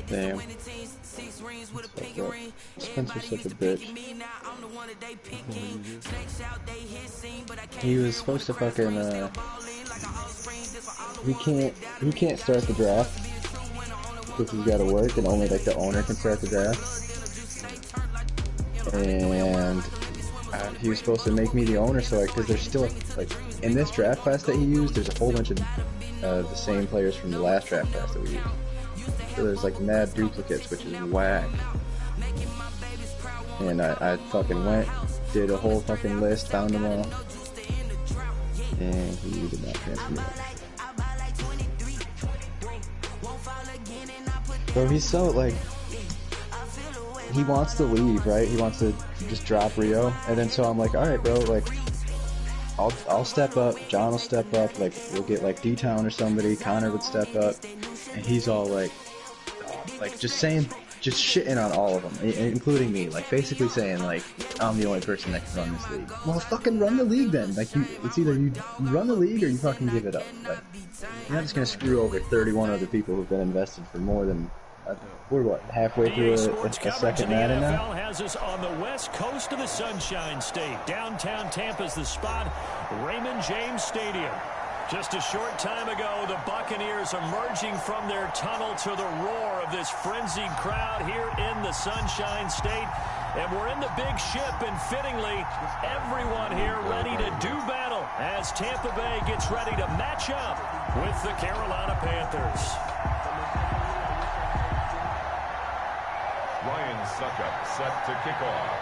Damn. Spencer's such a bitch. He was supposed to fucking he can't start the draft because he's gotta work and only like the owner can start the draft. And he was supposed to make me the owner, so like, cause there's still like in this draft class that he used, there's a whole bunch of the same players from the last draft class that we used. So there's like mad duplicates, which is whack. And I fucking went, did a whole fucking list, found them all, and he did not transfer me. Bro, he's so like, he wants to leave, right? He wants to just drop Rio, and then so I'm like, all right, bro, like, I'll step up, John will step up, like we'll get like D-Town or somebody, Connor would step up, and he's all like just shitting on all of them, including me, like basically saying like I'm the only person that can run this league. Well, fucking run the league then. Like it's either you run the league or you fucking give it up. Like you're not just gonna screw over 31 other people who've been invested for more than we're what, halfway through a second Madden now? NFL has us on the west coast of the Sunshine State. Downtown Tampa's the spot, Raymond James Stadium. Just a short time ago, the Buccaneers emerging from their tunnel to the roar of this frenzied crowd here in the Sunshine State. And we're in the big ship, and fittingly, everyone here ready to do battle as Tampa Bay gets ready to match up with the Carolina Panthers. Ryan Suckup set to kick off.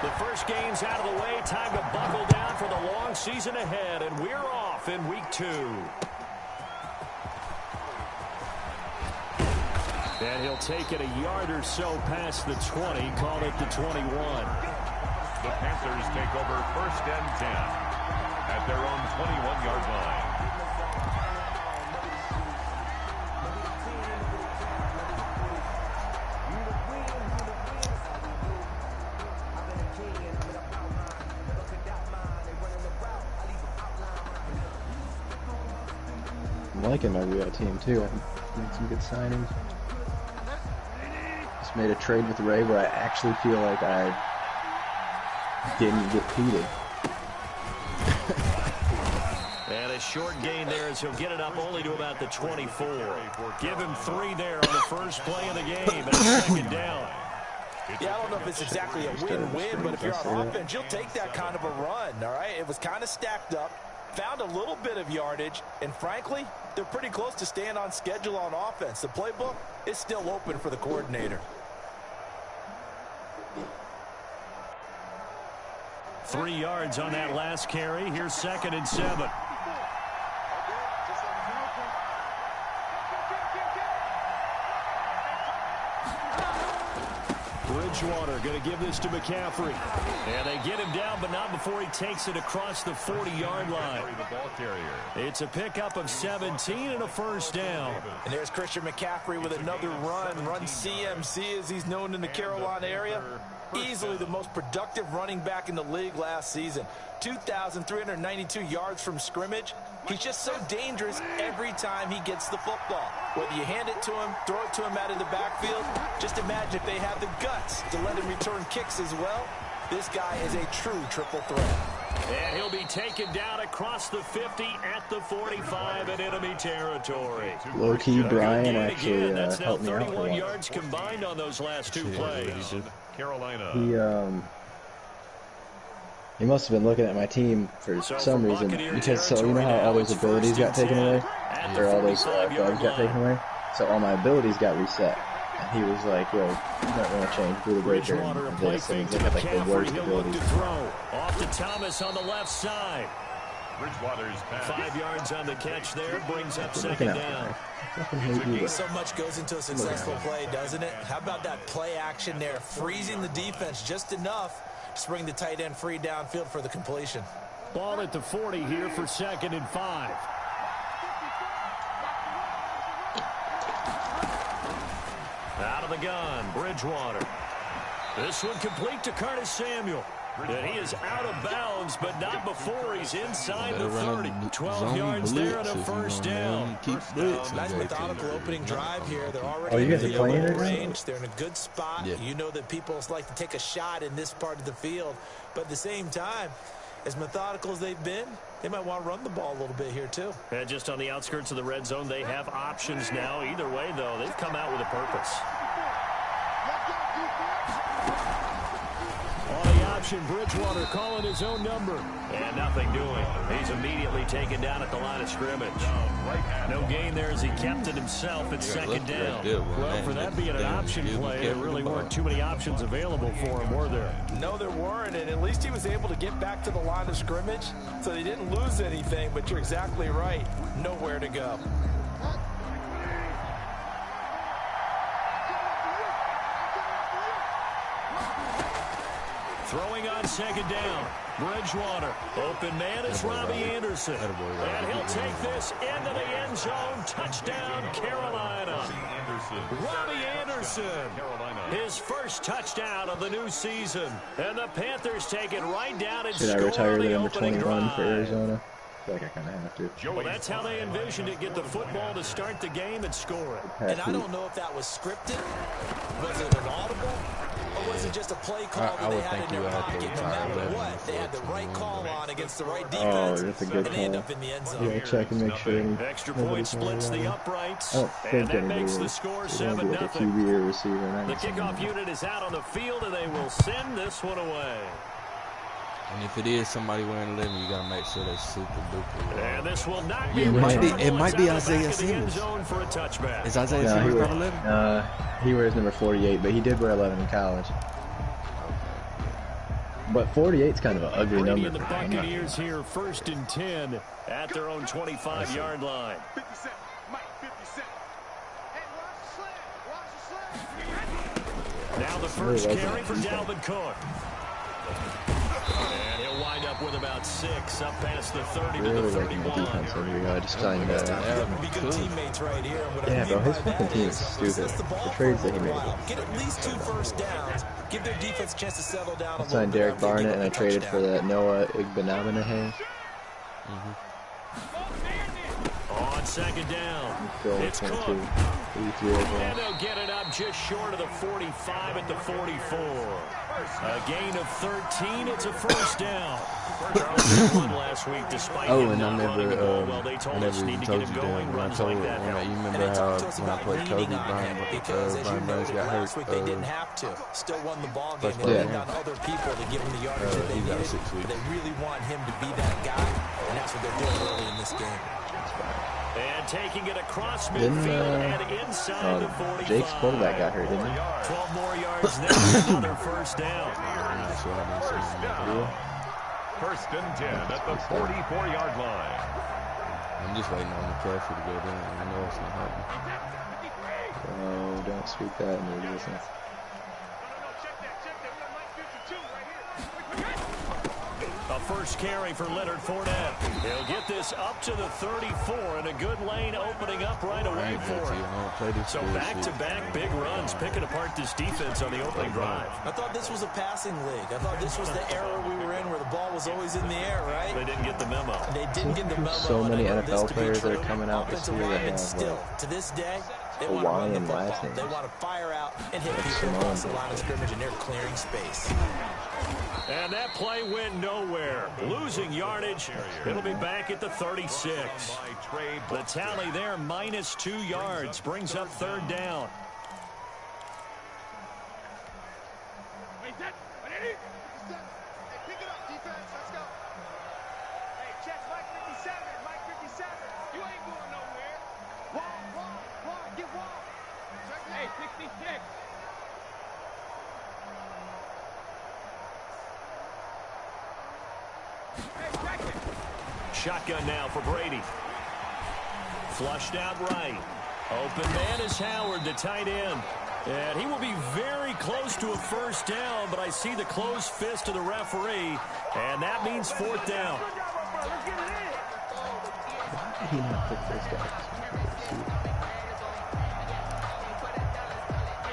The first game's out of the way. Time to buckle down for the long season ahead, and we're off in week 2. And he'll take it a yard or so past the 20, call it the 21. The Panthers take over 1st and 10 at their own 21-yard line. I'm liking my Rio team too. I made some good signings. Just made a trade with Ray where I actually feel like I didn't get heated. And a short gain there as he'll get it up only to about the 24. Give him 3 there on the first play of the game, and a second down. Yeah, I don't know if it's exactly a win-win, but if you're on offense, you'll take that kind of a run, all right? It was kind of stacked up, found a little bit of yardage, and frankly, they're pretty close to staying on schedule on offense. The playbook is still open for the coordinator. 3 yards on that last carry. Here's 2nd and 7. Bridgewater going to give this to McCaffrey. And they get him down, but not before he takes it across the 40-yard line. It's a pickup of 17 and a first down. And there's Christian McCaffrey with another run CMC as he's known in the Carolina area. Easily the most productive running back in the league last season. 2,392 yards from scrimmage. He's just so dangerous every time he gets the football. Whether you hand it to him, throw it to him out of the backfield, just imagine if they have the guts to let him return kicks as well. This guy is a true triple threat. And he'll be taken down across the 50 at the 45 in enemy territory. Low-key, Brian actually helped me out. 31 yards combined on those last 2 plays. Carolina. He must have been looking at my team for some reason, because so you know how all those abilities got taken away, or all those guards got taken away, so all my abilities got reset. And he was like, "Yo, you don't want to change Buda Breaker and this," and they had like the worst abilities. Off to Thomas on the left side. 5 yards on the catch there, brings up 2nd down. So much goes into a successful play, doesn't it? How about that play action there, freezing the defense just enough to bring the tight end free downfield for the completion. Ball at the 40 here for 2nd and 5. Out of the gun, Bridgewater. This one complete to Curtis Samuel. And he is out of bounds, but not before he's inside the 30. 12 yards there and a first down. Nice methodical opening drive here. They're already you guys in are playing the it? range. They're in a good spot. Yeah. You know that people like to take a shot in this part of the field. But at the same time, as methodical as they've been, they might want to run the ball a little bit here too. And just on the outskirts of the red zone, they have options now. Either way, though, they've come out with a purpose. On the option, Bridgewater calling his own number. And nothing doing. He's immediately taken down at the line of scrimmage. No gain there as he kept it himself at second down. Well, for that being an option play, there really weren't too many options available for him, were there? No, there weren't, and at least he was able to get back to the line of scrimmage, so they didn't lose anything, but you're exactly right. Nowhere to go. Throwing on second down. Bridgewater. Open man is Robbie Anderson. And he'll take this into the end zone. Touchdown, Carolina. Robbie Anderson. His first touchdown of the new season. And the Panthers take it right down and Should I score retire on the the number opening 21 for drive. Arizona? I feel like I kind of have to. Well, that's how they envisioned it. Get the football to start the game and score it. And I don't know if that was scripted. Was it an audible? Or was it just a play call that they had in their pocket? No matter what, they had the right call on against the right defense, that's a good and they end call. up in the end zone. Yeah, check and make sure. Extra point splits the uprights, I don't and think that anybody makes the is. score It won't be like a 7-0. QB or receiver. The kickoff unit is out on the field, and they will send this one away. And if it is somebody wearing 11, you gotta make sure they're super duper. And this will not be It might be- returnable. it might be It's out the back Isaiah of the end Simmons. zone for a touchback. Is Isaiah No, Simmons got 11? he wears number 48, but he did wear 11 in college. But 48 is kind of an ugly Brady number and the for him. Buccaneers here, 1st and 10 at their own 25-yard line. Now the first carry for Dalvin Cook. And he'll wind up with about 6 up past the 30 to the Really liking the 31. defense over here. I just signed Be that. good teammates right here. And what I Yeah, mean bro, his by fucking that team is is stupid. resist the ball The for trades a that he little made. while. Get at least 2 first downs. Give their defense a chance to settle down a I little signed bit. Derek after they Barnett give and I up a traded for touchdown. that Noah Igbenamanahay. On second down, it's Cook. 22. 83 overall. And they'll get it up just short of the 45 at the 44. A gain of 13. It's a first down. Charles won last week despite Oh, him and I not running the never, ball. Well, they I told never us need even to told get you him going. that when I Runs told, like that help. you And remember they how talked to us when I about played Kobe, leaning on Brian, him because, as you Brian Burns noted, got hurt. last week they didn't have to. Still won the ball game. They Yeah. leaned on other people to give him the yardage that they he's out needed. 6 weeks. But they really want him to be that guy, and that's what they're doing early in this game. And taking it across Didn't, midfield and inside the 45. Jake's quarterback got hurt, didn't he? 12 more yards there, another first down. That's what I've been saying. First and 10 at the 44-yard line. I'm just waiting on McCaffrey to go down. I know it's not happening. Oh, don't speak that into existence. A first carry for Leonard Fournette. He'll get this up to the 34, and a good lane opening up right away for him. So back-to-back big runs, picking apart this defense on the opening drive. I thought this was a passing league. I thought this was the era we were in where the ball was always in the air, right? They didn't get the memo. They didn't get the memo. So many and I know this NFL to be players that are true. coming out this Offensive year that linemen have, still, like, to this day, they want to run the Hawaiian last football. names. They want to fire out and hit people Simone. across the line of scrimmage, and they're clearing space. And that play went nowhere. Losing yardage. It'll be back at the 36. The tally there, minus 2 yards. Brings up third down. Shotgun now for Brady. Flushed out right. Open man is Howard, the tight end. And he will be very close to a first down, but I see the closed fist of the referee, and that means fourth down. He not pick first down.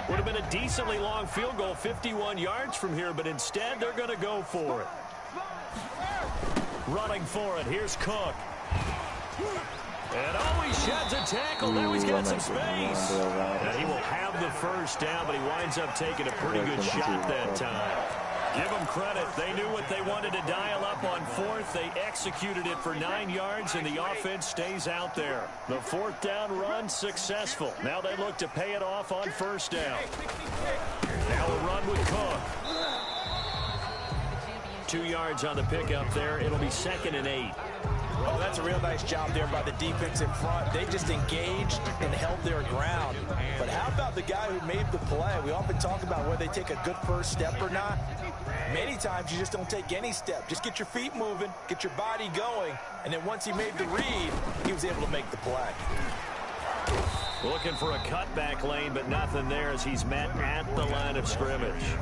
Would have been a decently long field goal, 51 yards from here, but instead they're going to go for it. Running for it, here's Cook. And he sheds a tackle. Now he's got some space. And he will have the first down, but he winds up taking a pretty good shot that time. Give them credit. They knew what they wanted to dial up on fourth. They executed it for 9 yards, and the offense stays out there. The fourth down run successful. Now they look to pay it off on first down. Now a run with Cook. 2 yards on the pickup there. It'll be 2nd and 8. Oh, that's a real nice job there by the defense in front. They just engaged and held their ground. But how about the guy who made the play? We often talk about whether they take a good first step or not. Many times you just don't take any step. Just get your feet moving, get your body going, and then once he made the read, he was able to make the play. Looking for a cutback lane, but nothing there as he's met at the line of scrimmage.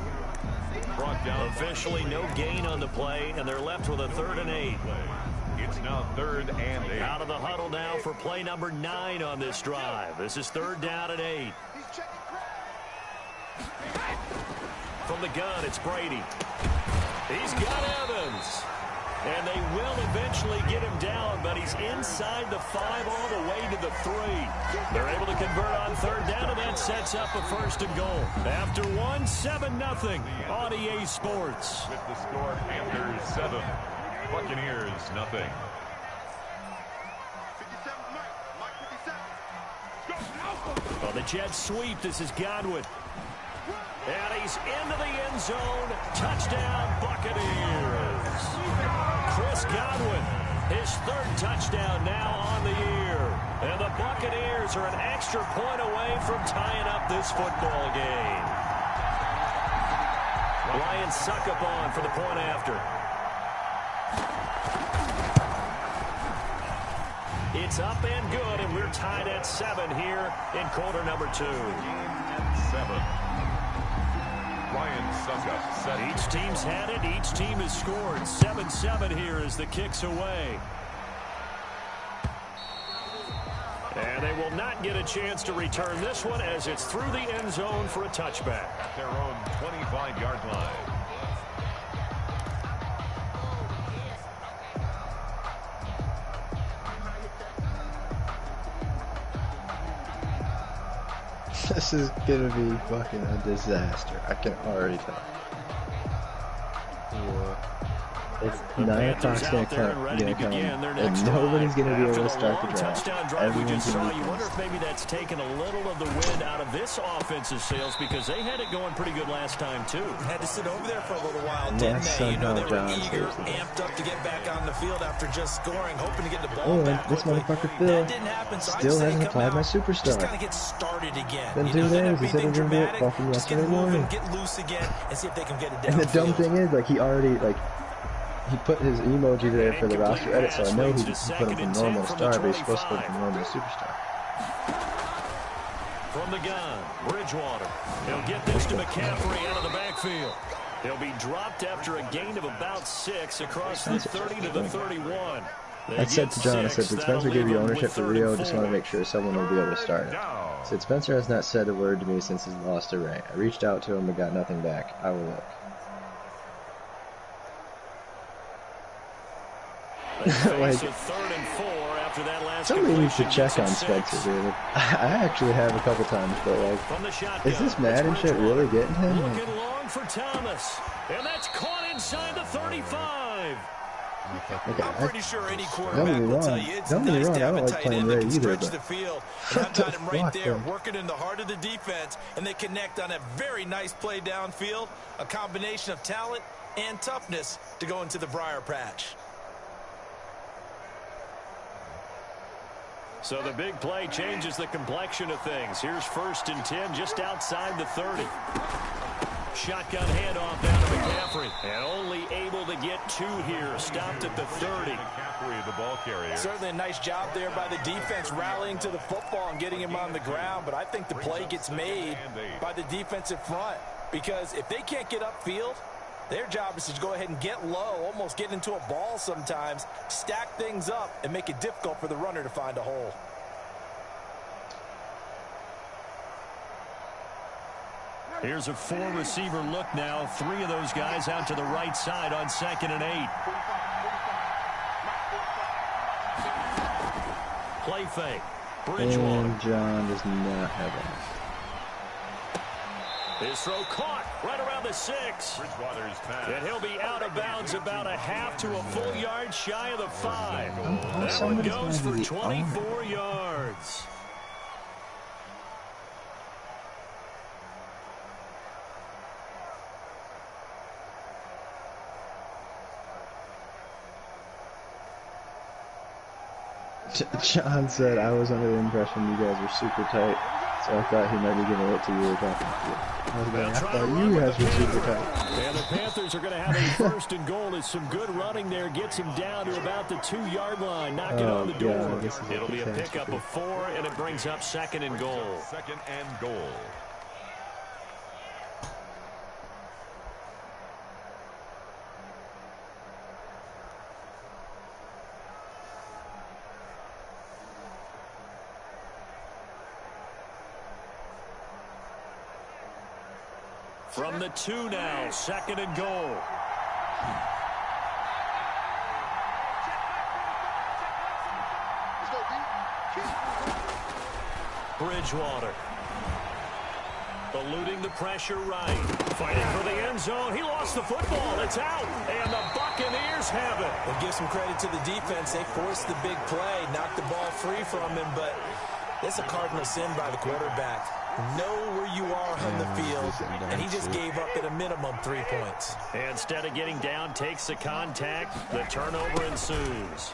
Brought down. Officially no gain on the play, and they're left with a 3rd and 8. It's now 3rd and 8. Out of the huddle now for play number 9 on this drive. This is 3rd down and 8. From the gun, it's Brady. He's got Evans. And they will eventually get him down, but he's inside the 5 all the way to the 3. They're able to convert on 3rd down, and that sets up a 1st and goal. After 1, 7-0 on EA Sports. With the score, Panthers 7, Buccaneers 0. On the jet sweep, this is Godwin. And he's into the end zone. Touchdown, Buccaneers. Chris Godwin, his 3rd touchdown now on the year. And the Buccaneers are an extra point away from tying up this football game. Ryan Succop for the point after. It's up and good, and we're tied at 7 here in quarter number 2. At 7. Ryan Succop set. Each team's had it. Each team has scored. 7-7 here as the kick's away. And they will not get a chance to return this one as it's through the end zone for a touchback. At their own 25-yard line. This is gonna be fucking a disaster. I can already tell. It's 9 o'clock's gonna come, and nobody's gonna be able to start the drive. Everyone's gonna be. You wonder if maybe that's taken a little of the wind out of this offense's sails because they had it going pretty good last time too. Had to sit over there for a little while, didn't they? You know, they were eager, amped up to get back on the field after just scoring, hoping to get the ball back. This motherfucker Phil still hasn't applied my superstar. Just gotta get started again. Then 2 days, he said he didn't do it fucking yesterday morning. Get loose again and see if they can get it down. And the dumb thing is, like, he already, like, he put his emoji there for the roster edit, so I know he put him from normal to star, but he's supposed to put him from normal to superstar. From the gun, Bridgewater. He'll get this to McCaffrey out of the backfield. He'll be dropped after a gain of about 6 across the 30 to the 31. I said to John, I said, did Spencer give you ownership for Rio? Just want to make sure someone will be able to start it. I said, Spencer has not said a word to me since his loss to Ray. I reached out to him but got nothing back. I will look. Like, somebody needs to check on Spencer, dude. I actually have a couple times, but like, is this Madden shit really getting him? Looking long for Thomas, and that's caught inside the 35. Okay, I'm pretty sure any quarterback will tell you it's nice to have a tight end that can stretch the field. And I've got him right there, working in the heart of the defense, and they connect on a very nice play downfield, a combination of talent and toughness to go into the briar patch. So the big play changes the complexion of things. Here's 1st and 10 just outside the 30. Shotgun handoff down to McCaffrey. And only able to get 2 here. Stopped at the 30. McCaffrey, the ball carrier. Certainly a nice job there by the defense rallying to the football and getting him on the ground. But I think the play gets made by the defensive front. Because if they can't get upfield, their job is to go ahead and get low, almost get into a ball sometimes, stack things up, and make it difficult for the runner to find a hole. Here's a 4-receiver look now. 3 of those guys out to the right side on 2nd and 8. Play fake. Bridgewater. And John does not have it. His throw caught right around the 6. Bridgewater's pass. And he'll be out of bounds about a half to a full yard shy of the 5. That one Somebody's goes for going to the 24 yards. John said I was under the impression you guys were super tight, so I thought he might be giving it to you or talking to you. I thought you guys were super tight. And the Panthers are going to have a 1st and goal. As some good running there gets him down to about the 2-yard line, knocking on the door. It'll be a pickup of 4, and it brings up 2nd and goal. 2nd and goal. From the 2 now, 2nd and goal. Bridgewater. Eluding the pressure right. Fighting for the end zone. He lost the football. It's out. And the Buccaneers have it. We'll give some credit to the defense. They forced the big play, knocked the ball free from him, but it's a cardinal sin by the quarterback. Know where you are on the field, and he just gave up at a minimum 3 points. Instead of getting down, takes the contact. The turnover ensues.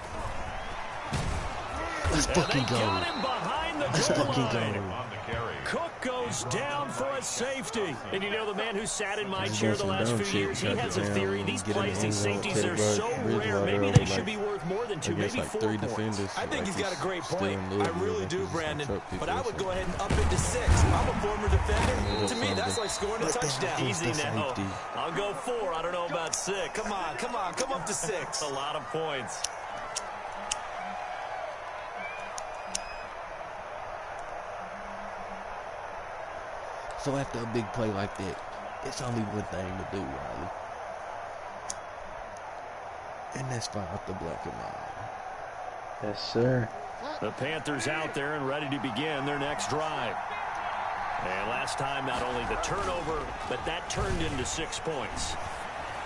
Let's fucking go. Got him behind the Let's goal fucking line. go. On the carry. Cook goes down for a safety. And you know, the man who sat in my He's chair doing the some last dumb few years, he shit. has a Touchdown, theory. These get in plays, the these end zone, safeties, they're take so Bridgewater rare. over Maybe they like- should be worth more than 2, I guess maybe like 4 3 points. defenders. I think like he's got a great still point. in I Louisville, really like do, he's just Brandon. gonna truck people But I or would go something. ahead and up into 6. I'm a former defender. Yeah, To me, that's like scoring a touchdown. Easy the now. safety. I'll go 4. I don't know about 6. Come on, come on, come up to 6. A lot of points. So after a big play like that, it's only one thing to do, Riley. And that's fire up the black and white. Yes, sir. The Panthers out there and ready to begin their next drive. And last time, not only the turnover, but that turned into 6 points.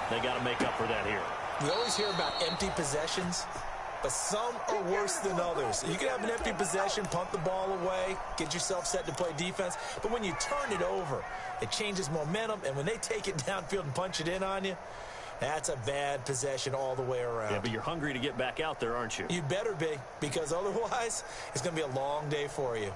They got to make up for that here. We always hear about empty possessions, but some are worse than others. You can have an empty possession, punt the ball away, get yourself set to play defense, but when you turn it over, it changes momentum, and when they take it downfield and punch it in on you, that's a bad possession all the way around. Yeah, but you're hungry to get back out there, aren't you? You better be, because otherwise, it's going to be a long day for you.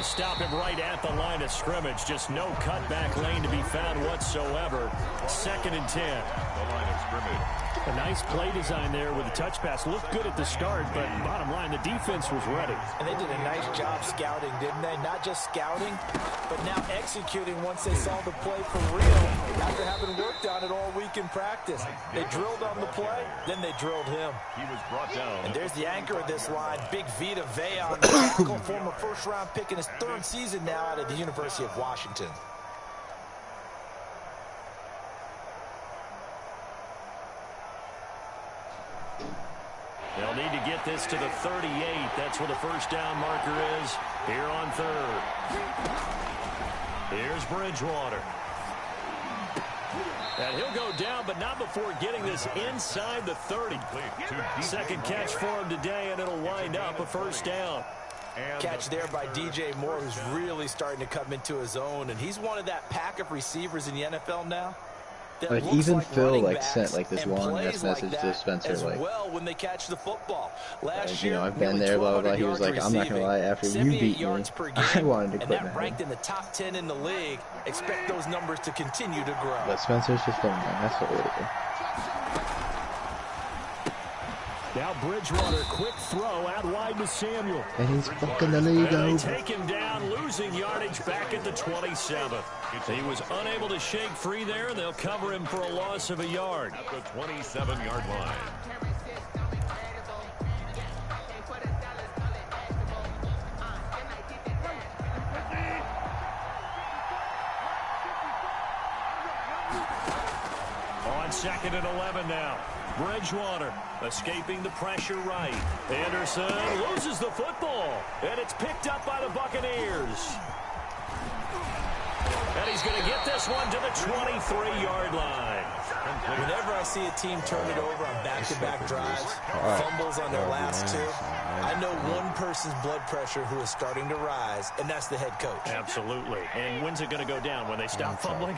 Stop him right at the line of scrimmage. Just no cutback lane to be found whatsoever. 2nd and 10. The line of scrimmage. A nice play design there with the touch pass. Looked good at the start, but bottom line, the defense was ready. And they did a nice job scouting, didn't they? Not just scouting, but now executing once they saw the play for real after having worked on it all week in practice. They drilled on the play, then they drilled him. He was brought down. And there's the anchor of this line, Big Vita Vea on the tackle, former first-round pick in his 3rd season now out of the University of Washington. They'll need to get this to the 38. That's where the first down marker is here on 3rd. Here's Bridgewater. And he'll go down, but not before getting this inside the 30. Second catch for him today, and it'll wind up a first down. Catch there by DJ Moore, who's really starting to come into his own, and he's one of that pack of receivers in the NFL now. Like even Phil sent like this long ass message to Spencer as like, well when they catch the football. Last you year, know, I've been there, blah blah blah. He was like, I'm not gonna lie, after you beat me, I wanted to quit. And that ranked in the top 10 in the league. Expect those numbers to continue to grow. But Spencer's just an asshole. Now Bridgewater, quick throw out wide to Samuel. And he's fucking the league And they over. take him down, losing yardage back at the 27. He was unable to shake free there, and they'll cover him for a loss of a yard. At the 27-yard line. On 2nd and 11 now. Bridgewater escaping the pressure right. Anderson loses the football, and it's picked up by the Buccaneers. And he's going to get this one to the 23-yard line. Whenever I see a team turn it over on back-to-back drives, fumbles on their last two, I know one person's blood pressure who is starting to rise, and that's the head coach. Absolutely. And when's it going to go down? When they stop fumbling?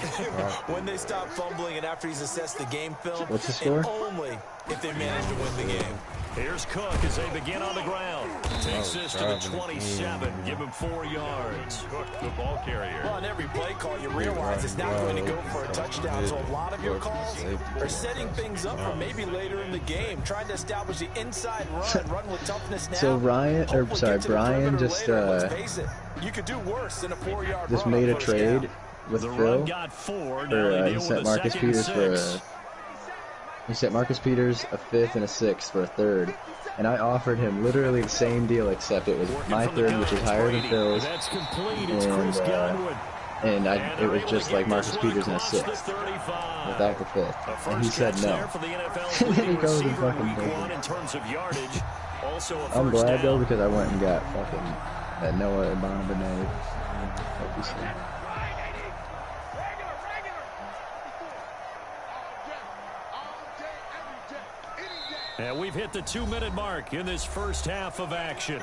When they stop fumbling and after he's assessed the game film, What's the score? and only if they manage to win the game. Here's Cook as they begin on the ground. Takes this to the 27. Give him 4 yards. Cook, the ball carrier. Well, on every play call, you realize it's not going to go for a touchdown. So a lot of your calls are setting things up for maybe later in the game, trying to establish the inside run with toughness now. So Brian just you could do worse than a 4-yard just run made a on first trade down. with The Phil. run got 4. Now For, they he deal sent with a Marcus 2nd Peters and 6. he sent Marcus Peters a 5th and a 6th for a 3rd. And I offered him literally the same deal, except it was my 3rd, which is higher than Phil's. That's complete. It's Chris Godwin. And it was just like Marcus Peters and a 6th without the 5th. And he said no. And then he goes and fucking does it. I'm glad though, because I went and got fucking that Noah Ibanez. Hope you see. And we've hit the 2-minute mark in this first half of action.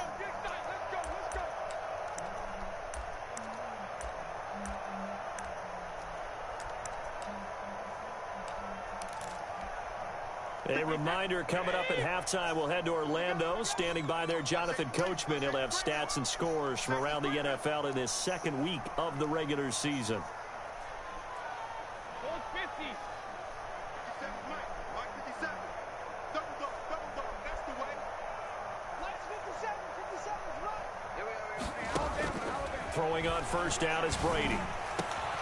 A reminder coming up at halftime, we'll head to Orlando. Standing by there, Jonathan Coachman. He'll have stats and scores from around the NFL in his 2nd week of the regular season. Throwing on first down is Brady.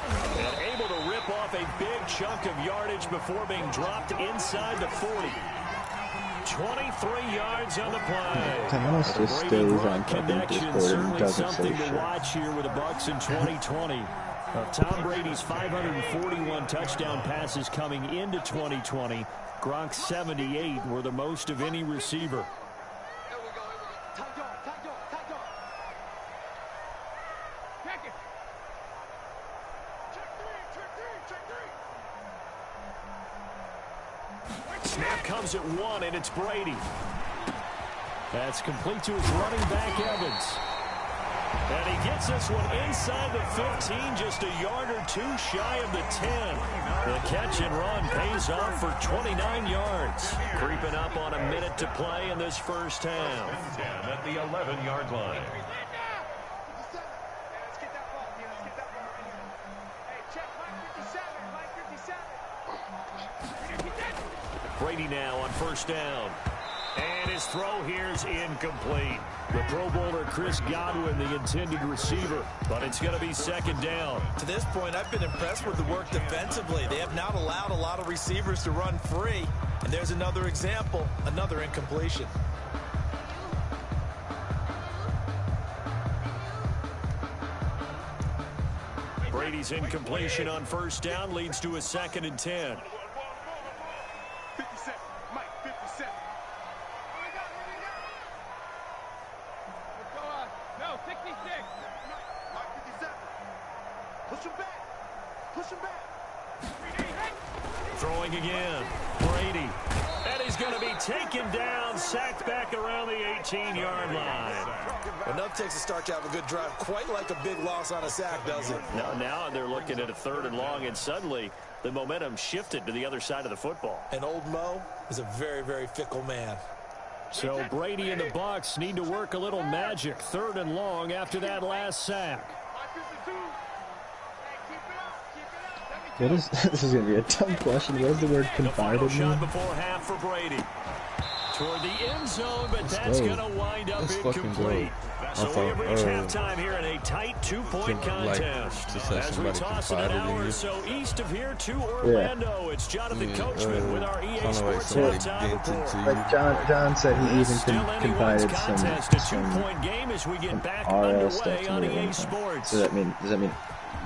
And able to rip off a big chunk of yardage before being dropped inside the 40. 23 yards on the play. Thomas just stays on fucking Discord and doesn't say Something to shit. watch here with the Bucs in 2020. Of Tom Brady's 541 touchdown passes coming into 2020, Gronk's 78 were the most of any receiver. Snap comes at 1, and it's Brady. That's complete to his running back, Evans. And he gets this one inside the 15, just a yard or 2 shy of the 10. The catch and run pays off for 29 yards. Creeping up on a minute to play in this first half. 10 at the 11-yard line. Brady now on first down. And his throw here is incomplete. The Pro Bowler Chris Godwin, the intended receiver, but it's going to be 2nd down. To this point, I've been impressed with the work defensively. They have not allowed a lot of receivers to run free. And there's another example, another incompletion. Brady's incompletion on first down leads to a 2nd and 10. Throwing again. Brady. And he's going to be taken down, sacked back around the 18-yard line. Enough takes to start to have a good drive. Quite like a big loss on a sack, does it? Now they're looking at a 3rd and long, and suddenly the momentum shifted to the other side of the football. And old Mo is a very, very fickle man. So Brady and the Bucs need to work a little magic. 3rd and long after that last sack. What is this? Is going to be a dumb question. What is the word confide in me? Shot before half for Brady. toward the end zone, but that's going to wind up incomplete. So we have reached halftime here in a tight 2-point contest. As we toss it an hour or so east of here to Orlando, it's Jonathan Coachman with our EA Sports halftime report. Like John said, he even confided some two-point game as we get back RL stuff underway to on me. EA Sports. Does that mean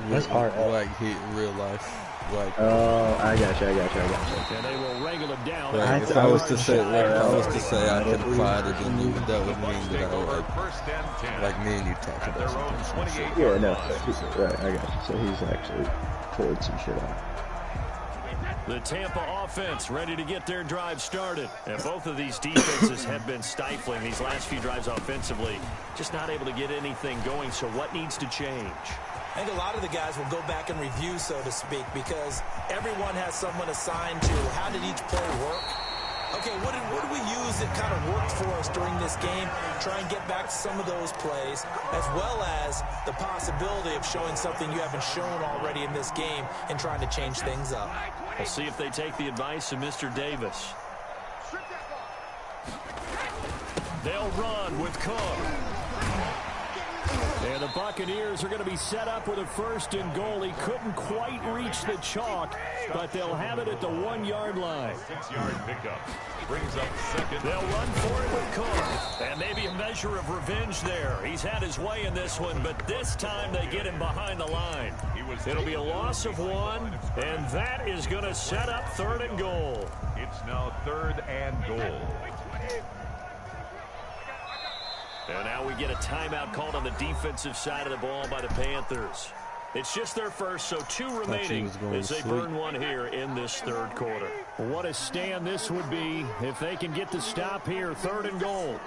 what's RL? Like hit in real life. Like, oh, I got you. And they will wrangle it down. Right, if I was to say, I could apply it, then that would mean that I like me and you talked about something. Yeah, no, right, I got you. So he's actually pulled some shit out. The Tampa offense ready to get their drive started. And both of these defenses have been stifling these last few drives offensively. Just not able to get anything going. So what needs to change? I think a lot of the guys will go back and review, so to speak, because everyone has someone assigned to how did each play work. Okay, what did we use that kind of worked for us during this game? Try and get back to some of those plays, as well as the possibility of showing something you haven't shown already in this game and trying to change things up. We'll see if they take the advice of Mr. Davis. They'll run with Cook. And the Buccaneers are going to be set up with a 1st and goal. He couldn't quite reach the chalk, but they'll have it at the 1-yard line. 6-yard pickup. Brings up second. They'll run for it with Cook. And maybe a measure of revenge there. He's had his way in this one, but this time they get him behind the line. It'll be a loss of 1, and that is going to set up 3rd and goal. It's now 3rd and goal. And now we get a timeout called on the defensive side of the ball by the Panthers. It's just their first, so 2 remaining as they burn 1 here in this 3rd quarter. What a stand this would be if they can get the stop here, 3rd and goal.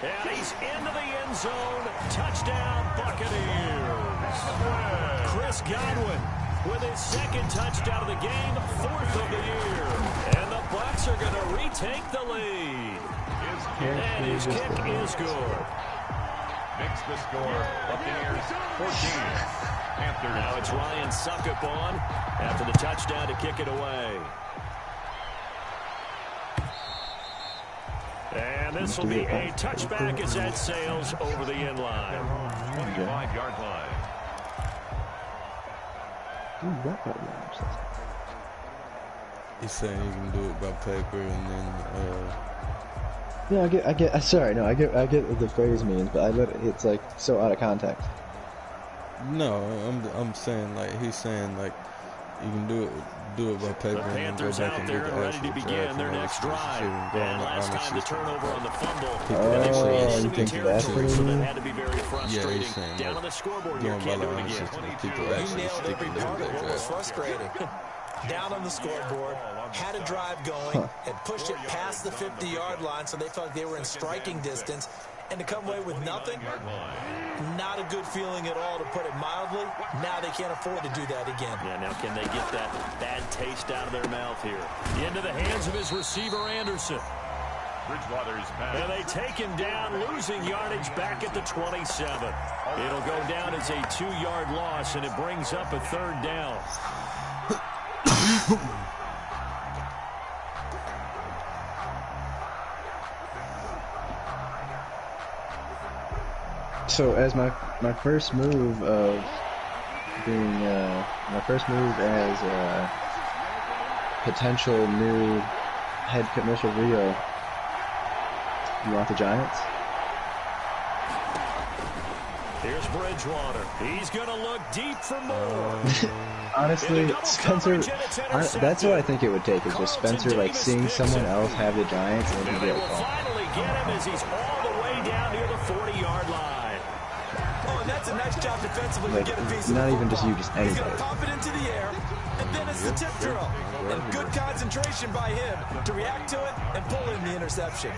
And he's into the end zone. Touchdown, Buccaneers. Chris Godwin with his 2nd touchdown of the game, 4th of the year. And the Bucs are going to retake the lead. And his kick is good. Makes the score. Buccaneers 14. Panthers. Now it's Ryan Suckup on after the touchdown to kick it away. And this will be a touchback as that sails over the end line. 25-yard line. He's saying you can do it by paper and then Yeah, I get. Sorry, no, I get what the phrase means, but it's like so out of context. no, I'm saying like he's saying like you can do it by paper The and then go Panthers back out and there get the ready actual to begin draft their and next all this drive. shit And last time the turnover on the fumble, Oh, and they were in you enemy think that's territory, what so it that is? had to be very frustrating. saying Down that on the scoreboard here, going by can't the do it honest again. system, people You actually nailed stick every and do part of that what was draft. frustrating. Down on the scoreboard, had a drive going, had pushed it past the 50-yard line, so they felt like they were in striking distance, and to come away with nothing, not a good feeling at all, to put it mildly. Now they can't afford to do that again. Yeah, now can they get that bad taste out of their mouth here? Into the hands of his receiver, Anderson. Bridgewater's pass. And they take him down, losing yardage back at the 27. It'll go down as a 2-yard loss, and it brings up a 3rd down. So as my first move of being my first move as potential new head coach of Rio, you want the Giants? Here's Bridgewater. He's going to look deep for more. Honestly, Spencer, that's what I think it would take, is just Spencer like seeing someone else have the Giants and And he'd be they like, will oh. finally get him as he's all the way down near the 40-yard line. Oh, and that's a nice job defensively Like, to get a piece of not the even just football. you, just He's going anybody. to pop it into the air, and then it's the tip drill. And good concentration by him to react to it and pull in the interception.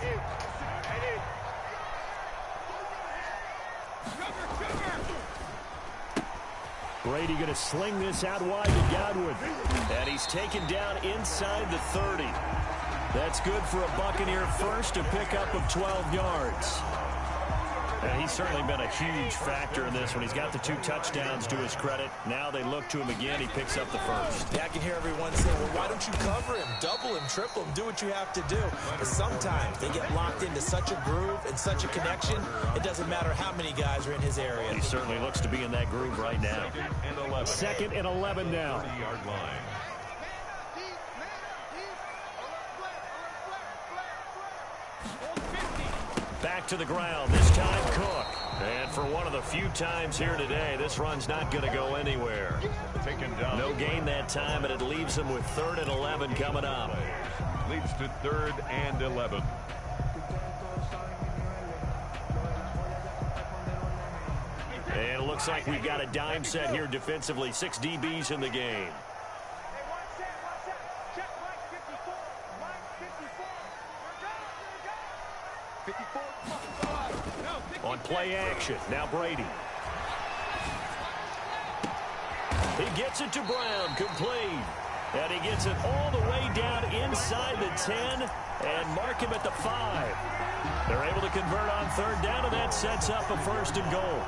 Brady going to sling this out wide to Godwin. And he's taken down inside the 30. That's good for a Buccaneer first, a pickup of 12 yards. And he's certainly been a huge factor in this one. He's got the 2 touchdowns to his credit. Now they look to him again. He picks up the first. Yeah, I can hear everyone say, well, why don't you cover him? Double him, triple him, do what you have to do. But sometimes they get locked into such a groove and such a connection, it doesn't matter how many guys are in his area. He certainly looks to be in that groove right now. 2nd and 11 now. Back to the ground, this time Cook. And for one of the few times here today, this run's not going to go anywhere. No gain that time, and it leaves him with 3rd and 11 coming up. Leads to 3rd and 11. And it looks like we've got a dime set here defensively. 6 DBs in the game. On play action, now Brady. He gets it to Brown, complete. And he gets it all the way down inside the 10 and mark him at the 5. They're able to convert on 3rd down, and that sets up a 1st and goal.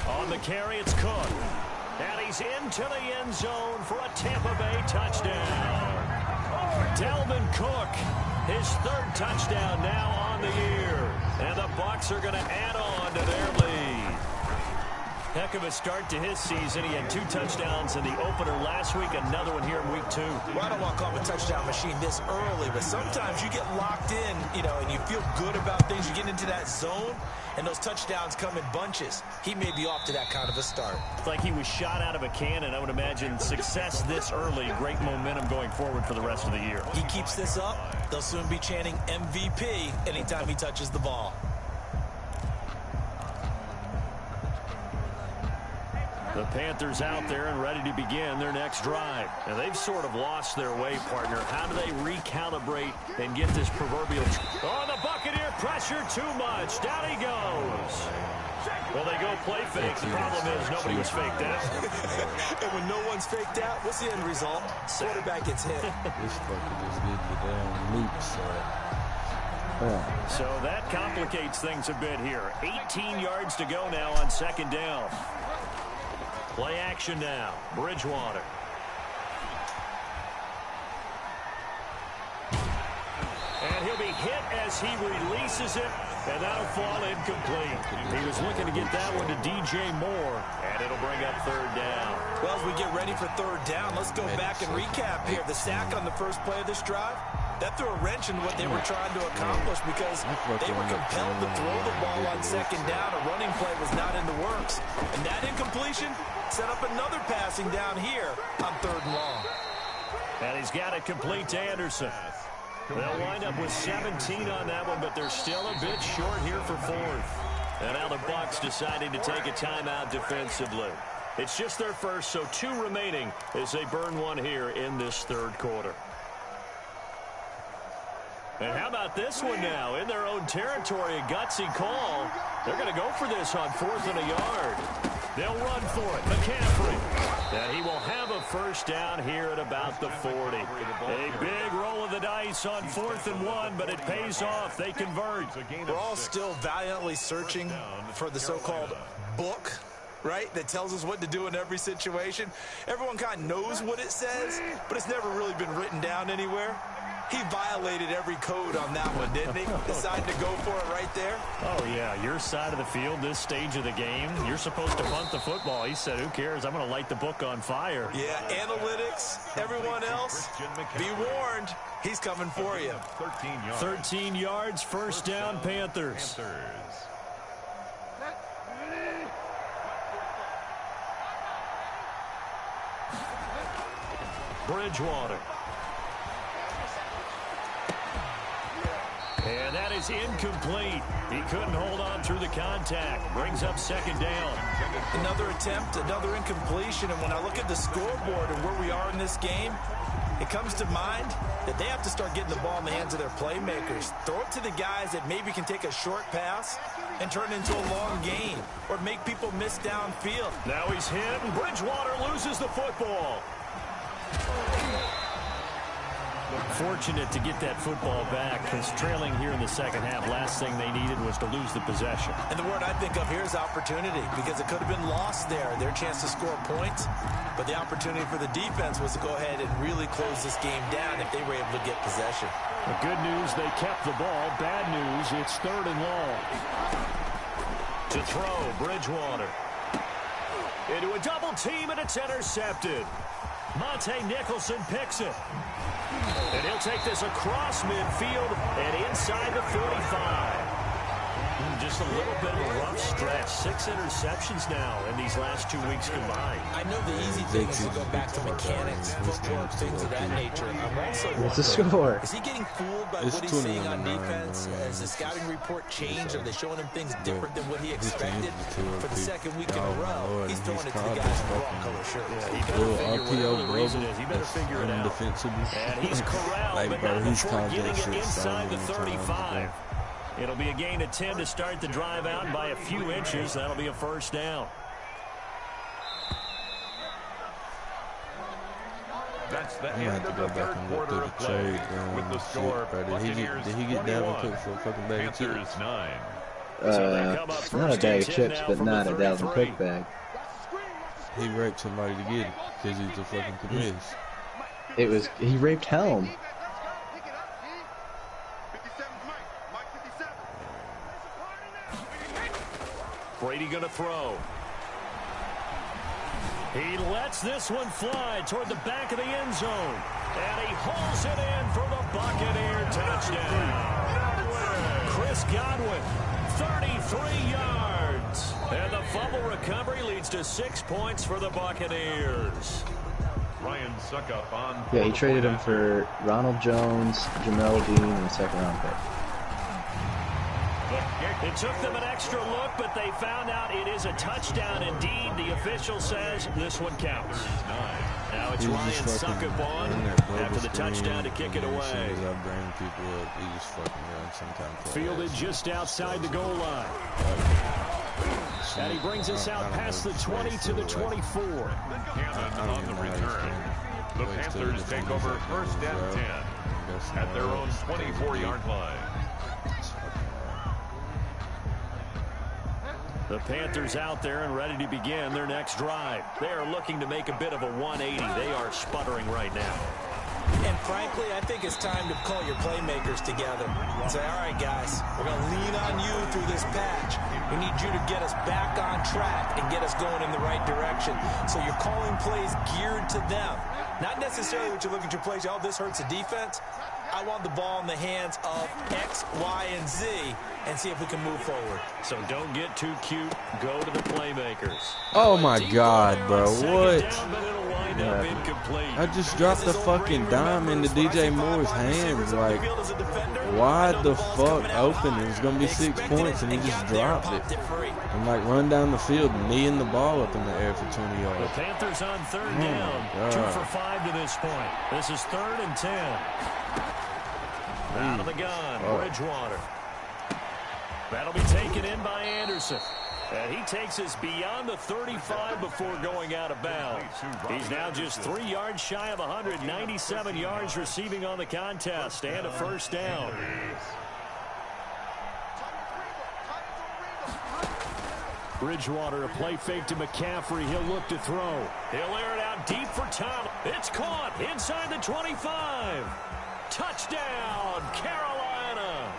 On the carry, it's Cook. And he's into the end zone for a Tampa Bay touchdown. Dalvin Cook, his 3rd touchdown now on the year. And the Bucs are going to add on to their lead. Heck of a start to his season. He had 2 touchdowns in the opener last week, another one here in week 2. Well, I don't want to call him a touchdown machine this early, but sometimes you get locked in, and you feel good about things. You get into that zone, and those touchdowns come in bunches. He may be off to that kind of a start. It's like he was shot out of a cannon. I would imagine success this early, great momentum going forward for the rest of the year. He keeps this up, they'll soon be chanting MVP anytime he touches the ball. The Panthers out there and ready to begin their next drive. And they've sort of lost their way, partner. How do they recalibrate and get this proverbial... Oh, the Buccaneer pressure too much. Down he goes. Well, they go play fake. The problem is nobody was faked out. And when no one's faked out, what's the end result? Quarterback gets hit. This fucker just did the damn leaps. So that complicates things a bit here. 18 yards to go now on 2nd down. Play action now. Bridgewater. And he'll be hit as he releases it, and that'll fall incomplete. He was looking to get that one to DJ Moore, and it'll bring up 3rd down. Well, as we get ready for 3rd down, let's go back and recap here. The sack on the first play of this drive, that threw a wrench in what they were trying to accomplish because they were compelled to throw the ball on 2nd down. A running play was not in the works. And that incompletion set up another passing down here on 3rd and long. And he's got it complete to Anderson. They'll wind up with 17 on that one, but they're still a bit short here for 4th. And now the Bucs deciding to take a timeout defensively. It's just their first, so 2 remaining as they burn one here in this 3rd quarter. And how about this one now? In their own territory, a gutsy call. They're going to go for this on 4th and a yard. They'll run for it. McCaffrey. And he will have a 1st down here at about the 40. A big roll of the dice on 4th and 1, but it pays off. They convert. We're all still valiantly searching for the so-called book, right, that tells us what to do in every situation. Everyone kind of knows what it says, but it's never really been written down anywhere. He violated every code on that one, didn't he? Decided to go for it right there. Oh, yeah, your side of the field, this stage of the game, you're supposed to punt the football. He said, who cares? I'm going to light the book on fire. Yeah, analytics, everyone else, be warned. He's coming for you. 13 yards, 1st down, Panthers. Bridgewater. And that is incomplete. He couldn't hold on through the contact. Brings up 2nd down. Another attempt, another incompletion. And when I look at the scoreboard and where we are in this game, it comes to mind that they have to start getting the ball in the hands of their playmakers. Throw it to the guys that maybe can take a short pass and turn it into a long gain or make people miss downfield. Now he's hit, and Bridgewater loses the football. Fortunate to get that football back, because trailing here in the second half, last thing they needed was to lose the possession. And the word I think of here is opportunity, because it could have been lost there, their chance to score points. But the opportunity for the defense was to go ahead and really close this game down if they were able to get possession. The good news, they kept the ball. Bad news, it's 3rd and long. To throw, Bridgewater. Into a double team, and it's intercepted. Monte Nicholson picks it. And he'll take this across midfield and inside the 45. Just a little bit of a rough stretch. 6 interceptions now in these last 2 weeks combined. I know the easy thing is to go back to mechanics, footwork, things of that nature. I'm also What's the score? is he getting fooled by what he's seeing on defense? Has the scouting report changed? Are they showing him things different than what he expected? For the second week in a row, he's throwing it to the guys in wrong color shirts. Yeah, he better figure what the reason is. He better figure it out. And he's corralled, but not before getting it inside the 35. It'll be a gain of 10 to start the drive out, and by a few inches, that'll be a first down. That's the end of the third quarter of play. With the score, did he get Dalvin Cook for a fucking bag of chips? Panthers 9. Not a bag of chips, but not a Dalvin Cook bag. He raped somebody to get it because he's a fucking commiss. He raped Helm. Brady going to throw. He lets this one fly toward the back of the end zone. And he hauls it in for the Buccaneer touchdown. Chris Godwin, 33 yards. And the fumble recovery leads to 6 points for the Buccaneers. Ryan Suckup on. Yeah, he traded him for Ronald Jones, Jamel Dean, and a 2nd-round pick. It took them an extra look, but they found out it is a touchdown indeed. The official says this one counts. Now it's Ryan Suckup on after the touchdown to kick it away. Fielded just outside the goal line. And he brings us out past the 20 to the 24. Cannon on the return. The Panthers take over 1st and 10 at their own 24-yard line. The Panthers out there and ready to begin their next drive. They are looking to make a bit of a 180. They are sputtering right now. And frankly, I think it's time to call your playmakers together and say, all right, guys, we're going to lean on you through this patch. We need you to get us back on track and get us going in the right direction. So you're calling plays geared to them. Not necessarily what you look at your plays, oh, this hurts the defense. I want the ball in the hands of X, Y, and Z and see if we can move forward. So don't get too cute. Go to the playmakers. Oh, my God, bro. What? I I just dropped the fucking dime into DJ Moore's hands. Like, wide the fuck open. It was going to be 6 points, and he just dropped it. And, like, run down the field, kneeing the ball up in the air for 20 yards. The Panthers on 3rd down. 2 for 5 to this point. This is 3rd and 10. Out of the gun, Bridgewater. That'll be taken in by Anderson. And he takes us beyond the 35 before going out of bounds. He's now just 3 yards shy of 197 yards receiving on the contest and a first down. Bridgewater, a play fake to McCaffrey. He'll look to throw. He'll air it out deep for Tom. It's caught inside the 25. Touchdown, Carolina.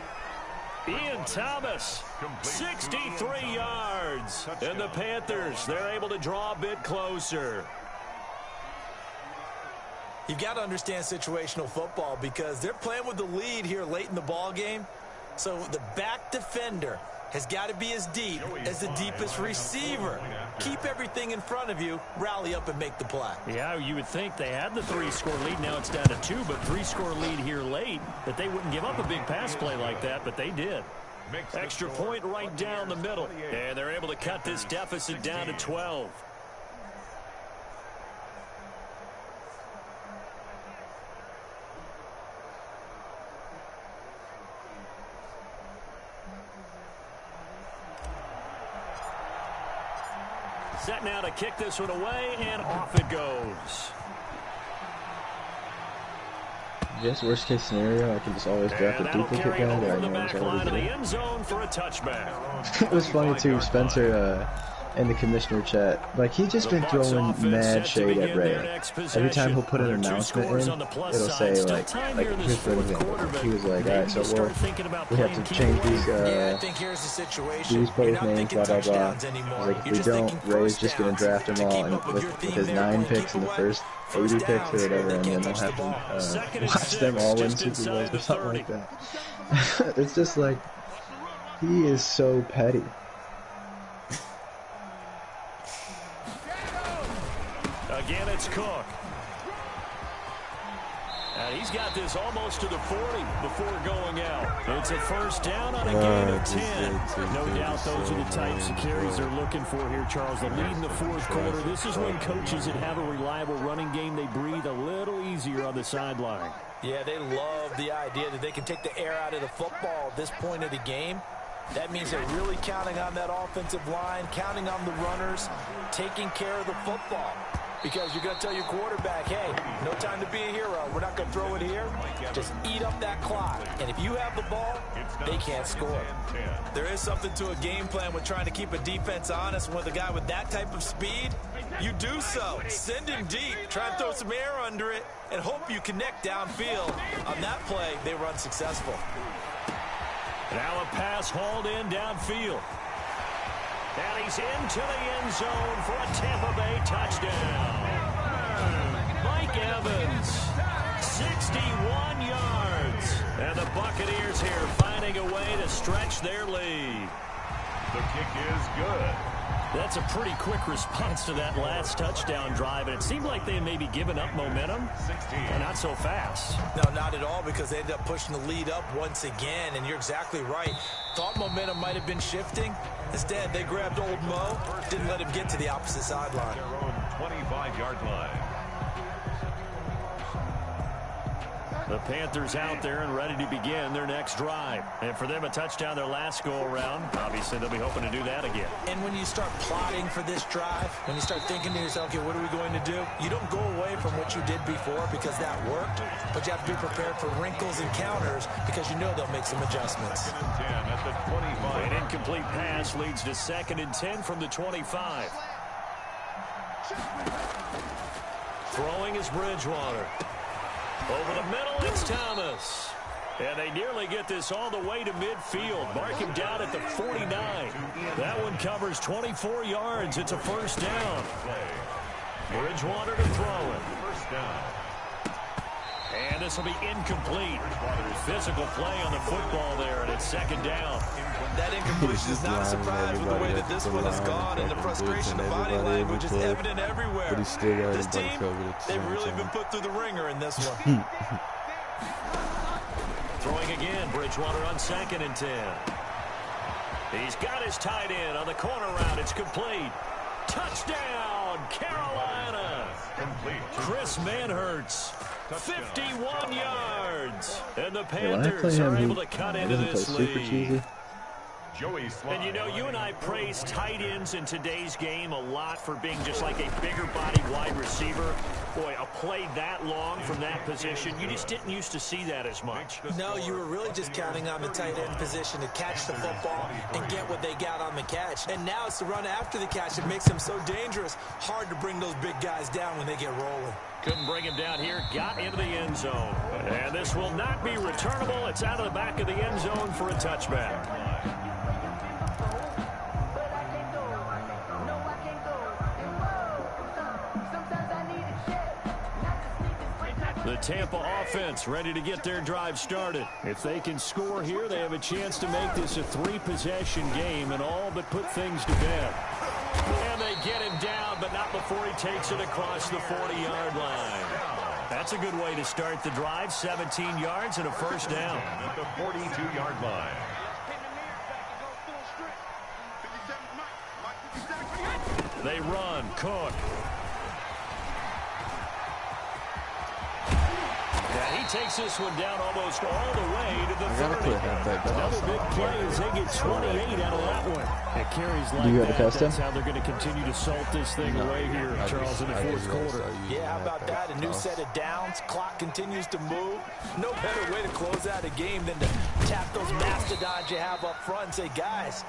Ian Thomas, 63 yards. And the Panthers, they're able to draw a bit closer. You've got to understand situational football because they're playing with the lead here late in the ball game. So the back defender has got to be as deep as the deepest receiver. Keep everything in front of you, rally up and make the play. Yeah, you would think they had the 3-score lead. Now it's down to 2, but 3-score lead here late, that they wouldn't give up a big pass play like that, but they did. Extra point right down the middle, and they're able to cut this deficit down to 12. set now to kick this one away, and off it goes. I guess worst case scenario, I can just always draft a duplicate guy that I know is already the end zone for a touchback. It was funny too, Spencer in the commissioner chat, like he's just been throwing mad shade at Ray. Every time he'll put an announcement in, it'll say like here's for example, he was like, alright, so we have to change these players' names, blah blah blah. He's like, if we don't, Ray's just gonna draft them all, and with his 9 picks in the first 80 picks or whatever, and then we'll have to watch them all win Super Bowls or something like that. It's just like, he is so petty. Again, it's Cook. And he's got this almost to the 40 before going out. It's a first down on a gain of 10. No doubt those are the types of carries they're looking for here, Charles. The lead in the fourth quarter. This is when coaches that have a reliable running game, they breathe a little easier on the sideline. Yeah, they love the idea that they can take the air out of the football at this point of the game. That means they're really counting on that offensive line, counting on the runners, taking care of the football. Because you're going to tell your quarterback, hey, no time to be a hero. We're not going to throw it here. Just eat up that clock. And if you have the ball, they can't score. There is something to a game plan with trying to keep a defense honest. With a guy with that type of speed, you do so. Send him deep. Try and throw some air under it and hope you connect downfield. On that play, they run successful. Now a pass hauled in downfield. And he's into the end zone for a Tampa Bay touchdown. Mike Evans, 61 yards. And the Buccaneers here finding a way to stretch their lead. The kick is good. That's a pretty quick response to that last touchdown drive, and it seemed like they may be giving up momentum, but not so fast. No, not at all, because they ended up pushing the lead up once again, and you're exactly right. Thought momentum might have been shifting. Instead, they grabbed old Mo, didn't let him get to the opposite sideline. Their own 25-yard line. The Panthers out there and ready to begin their next drive. And for them, a touchdown their last go-around. Obviously, they'll be hoping to do that again. And when you start plotting for this drive, when you start thinking to yourself, okay, what are we going to do? You don't go away from what you did before because that worked, but you have to be prepared for wrinkles and counters because you know they'll make some adjustments. 2nd and 10 at the 25. An incomplete pass leads to 2nd and 10 from the 25. Throwing is Bridgewater. Over the middle, it's Thomas. And they nearly get this all the way to midfield. Mark him down at the 49. That one covers 24 yards. It's a first down. Bridgewater to throw it. First down. And this will be incomplete. Physical play on the football there, and it's 2nd down. That incompletion is not a surprise with the way that this one has gone, and the frustration, the body language is evident everywhere. But he's still got this team, they've really been put through the ringer in this one. Throwing again, Bridgewater on 2nd and 10. He's got his tight end on the corner route. It's complete. Touchdown, Carolina. Complete. Chris Manhertz, 51 yards. And the Panthers are able to cut into this lead. Joey Slye. And you know, you and I praise tight ends in today's game a lot for being just like a bigger body wide receiver. Boy, a play that long from that position, you just didn't used to see that as much. No, you were really just counting on the tight end position to catch the football and get what they got on the catch. And now it's the run after the catch that makes them so dangerous. Hard to bring those big guys down when they get rolling. Couldn't bring him down here, got into the end zone. And this will not be returnable. It's out of the back of the end zone for a touchback. The Tampa offense ready to get their drive started. If they can score here, they have a chance to make this a 3-possession game and all but put things to bed. And they get him down, but not before he takes it across the 40-yard line. That's a good way to start the drive. 17 yards and a first down. At the 42-yard line. They run. Cook. Yeah, he takes this one down almost all the way to the 30. Another big play as they get 28 out of that one. It carries like Do you have a that. custom? That's how they're going to continue to salt this thing away here, Charles, in the fourth quarter. Yeah, how about that? A new set of downs. Clock continues to move. No better way to close out a game than to tap those mastodons you have up front and say, guys,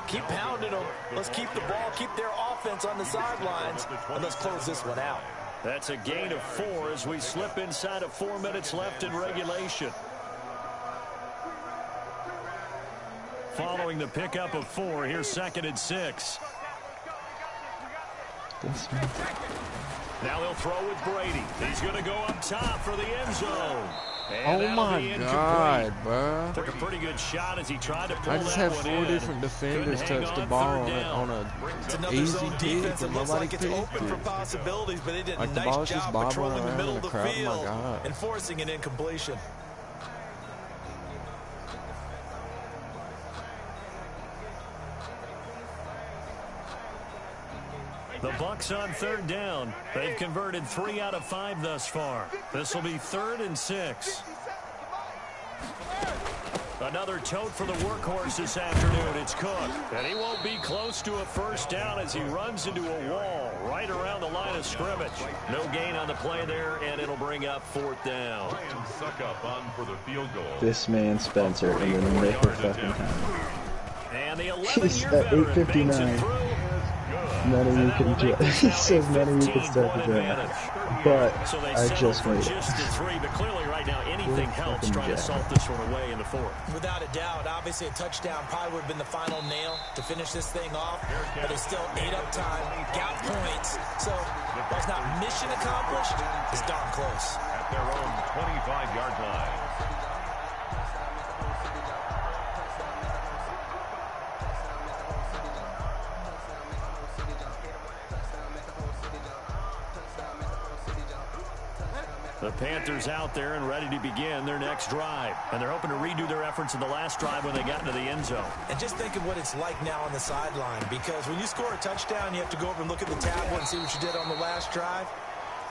keep pounding them. Let's keep the ball, keep their offense on the sidelines, and let's close this one out. That's a gain of 4 as we slip inside of 4 minutes left in regulation. Following the pickup of 4, here's 2nd and 6. Now they'll throw with Brady. He's going to go up top for the end zone. And oh my God, bro. Took a pretty good shot as he tried to pull I just that had one 4 in. different defenders touch the ball on a easy pick, and nobody It's open for picked it. possibilities, but they did a Like the ball nice was just job bobbling patrolling the around middle in of the the crowd. Oh my field God. and forcing an incompletion. The Bucs on 3rd down. They've converted 3 out of 5 thus far. This will be 3rd and 6. Another tote for the workhorse this afternoon. It's Cook. And he won't be close to a first down as he runs into a wall right around the line of scrimmage. No gain on the play there, and it'll bring up 4th down. This man Spencer in the nick of fucking time. And the He's 11-year at veteran bangs 8:59. it through. None of you can he says none of you can start the drive. But So they I settle just for made just it. the 3, but clearly right now anything helps fucking trying to jack. salt this one away in the 4th. Without a doubt, obviously a touchdown probably would have been the final nail to finish this thing off, but it's still 8 up time, got points, so while it's not mission accomplished, it's darn close. At their own 25-yard line. The Panthers out there and ready to begin their next drive. And they're hoping to redo their efforts in the last drive when they got into the end zone. And just think of what it's like now on the sideline, because when you score a touchdown, you have to go over and look at the tablet and see what you did on the last drive.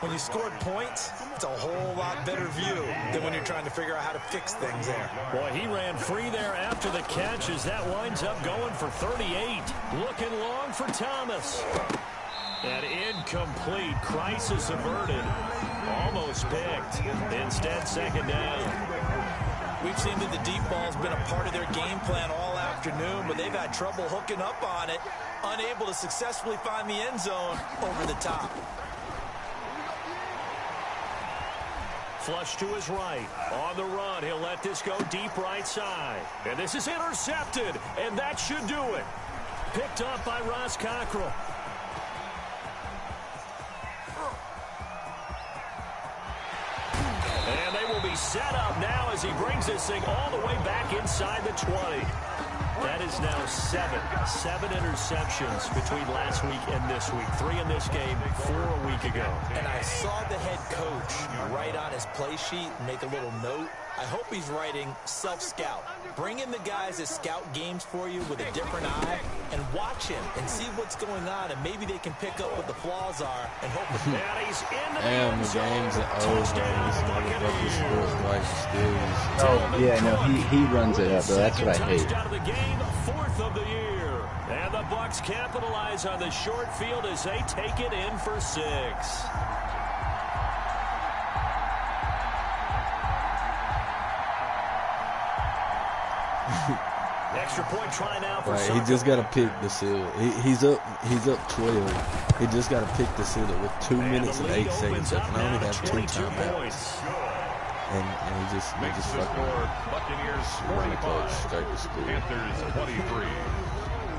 When you scored points, it's a whole lot better view than when you're trying to figure out how to fix things there. Boy, he ran free there after the catch as that winds up going for 38. Looking long for Thomas. And incomplete. Crisis averted. Almost picked. Instead, 2nd down. We've seen that the deep ball's been a part of their game plan all afternoon, but they've had trouble hooking up on it, unable to successfully find the end zone over the top. Flush to his right. On the run, he'll let this go deep right side. And this is intercepted, and that should do it. Picked up by Ross Cockrell. And they will be set up now as he brings this thing all the way back inside the 20. That is now 7 interceptions between last week and this week. 3 in this game, 4 a week ago. And I saw the head coach write on his play sheet, make a little note. I hope he's writing self-scout. Bring in the guys that scout games for you with a different eye and watch him and see what's going on, and maybe they can pick up what the flaws are and hope. And he's into the Damn, end the zone. game's over. Touchdown, This motherfucker scores like Steelers. Oh yeah, no, he runs it up, bro. That's what I hate. Touchdown of the game, 4th of the year. And the Bucs capitalize on the short field as they take it in for 6. Extra point try now for Right, he just got to pick the seal. He's up 12. He just got to pick the seal with 2 minutes and 8 seconds left, and I only have 2 timeouts. And he just fucking Buccaneers run the clock 45. straight to school. Panthers 23.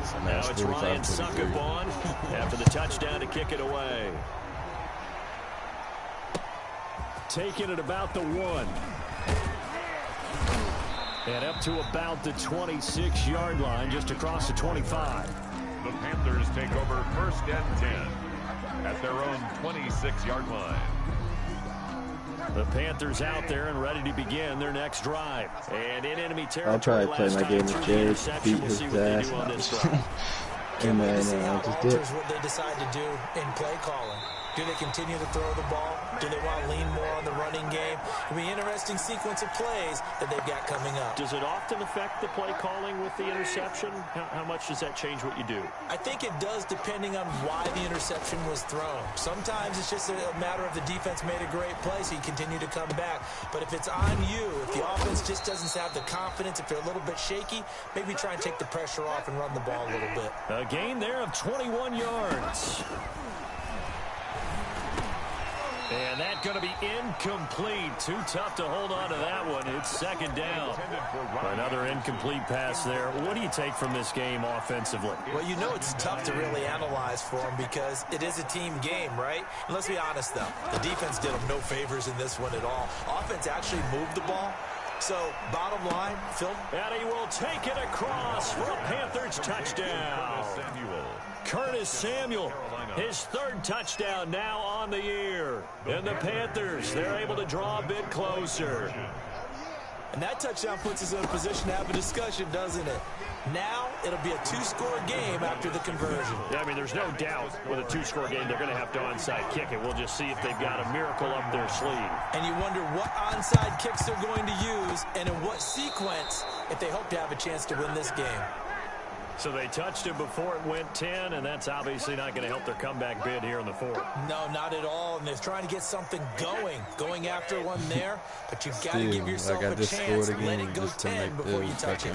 So Now it's Ryan 45-23. Suckerbon after the touchdown to kick it away. Taking it about the 1. And up to about the 26-yard line, just across the 25. The Panthers take over 1st and 10 at their own 26-yard line. The Panthers out there and ready to begin their next drive. And in enemy territory. I'll probably play my game with Jared, beat We'll his see what they ass, do on and this just- drive. and Wait to then see how it just did. alters what they decide to do in play calling. Do they continue to throw the ball? Do they want to lean more on the running game? It'll be an interesting sequence of plays that they've got coming up. Does it often affect the play calling with the interception? How much does that change what you do? I think it does, depending on why the interception was thrown. Sometimes it's just a matter of the defense made a great play, so you continue to come back. But if it's on you, if the offense just doesn't have the confidence, if they're a little bit shaky, maybe try and take the pressure off and run the ball a little bit. A gain there of 21 yards. And that's going to be incomplete. Too tough to hold on to that one. It's second down. Another incomplete pass there. What do you take from this game offensively? Well, you know it's tough to really analyze for them because it is a team game, right? And let's be honest, though. The defense did them no favors in this one at all. Offense actually moved the ball. So, bottom line, Phil. And he will take it across for a Panthers touchdown. Curtis Samuel, his third touchdown now on the year. And the Panthers, they're able to draw a bit closer. And that touchdown puts us in a position to have a discussion, doesn't it? Now, it'll be a two-score game after the conversion. Yeah, I mean, there's no doubt with a two-score game, they're going to have to onside kick it. We'll just see if they've got a miracle up their sleeve. And you wonder what onside kicks they're going to use and in what sequence if they hope to have a chance to win this game. So they touched it before it went 10, and that's obviously not going to help their comeback bid here in the fourth. No, not at all. And they're trying to get something going after one there. But you've got to give yourself a chance and let it go 10 before you touch it.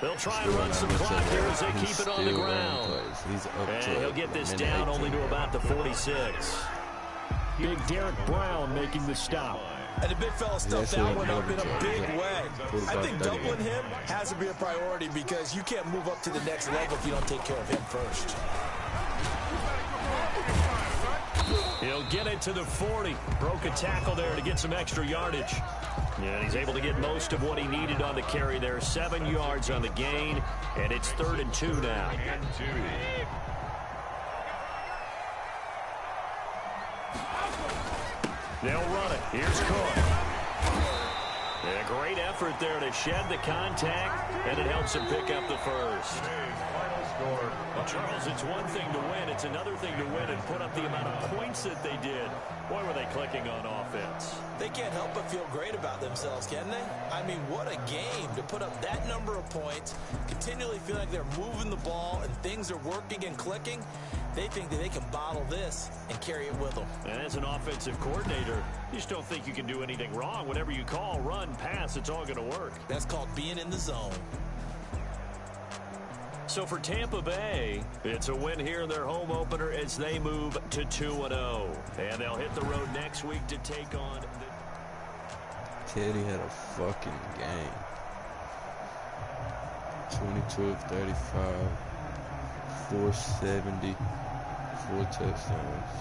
They'll try and run some clock here as they keep it on the ground. And he'll get this down only to about the 46. Big Derek Brown making the stop. And the big fella stuffed that one up in a big way. I think doubling him has to be a priority because you can't move up to the next level if you don't take care of him first. He'll get it to the 40. Broke a tackle there to get some extra yardage. Yeah, he's able to get most of what he needed on the carry there. 7 yards on the gain, and it's 3rd and 2 now. They'll run it. Here's Cook. And a great effort there to shed the contact, and it helps him pick up the first. Well, Charles, it's one thing to win. It's another thing to win and put up the amount of points that they did. Boy, were they clicking on offense. They can't help but feel great about themselves, can they? I mean, what a game to put up that number of points, continually feel like they're moving the ball and things are working and clicking. They think that they can bottle this and carry it with them. And as an offensive coordinator, you just don't think you can do anything wrong. Whatever you call, run, pass, it's all going to work. That's called being in the zone. So for Tampa Bay, it's a win here in their home opener as they move to 2-0. And they'll hit the road next week to take on... Teddy had a fucking game. 22 of 35, 470, 4 touchdowns.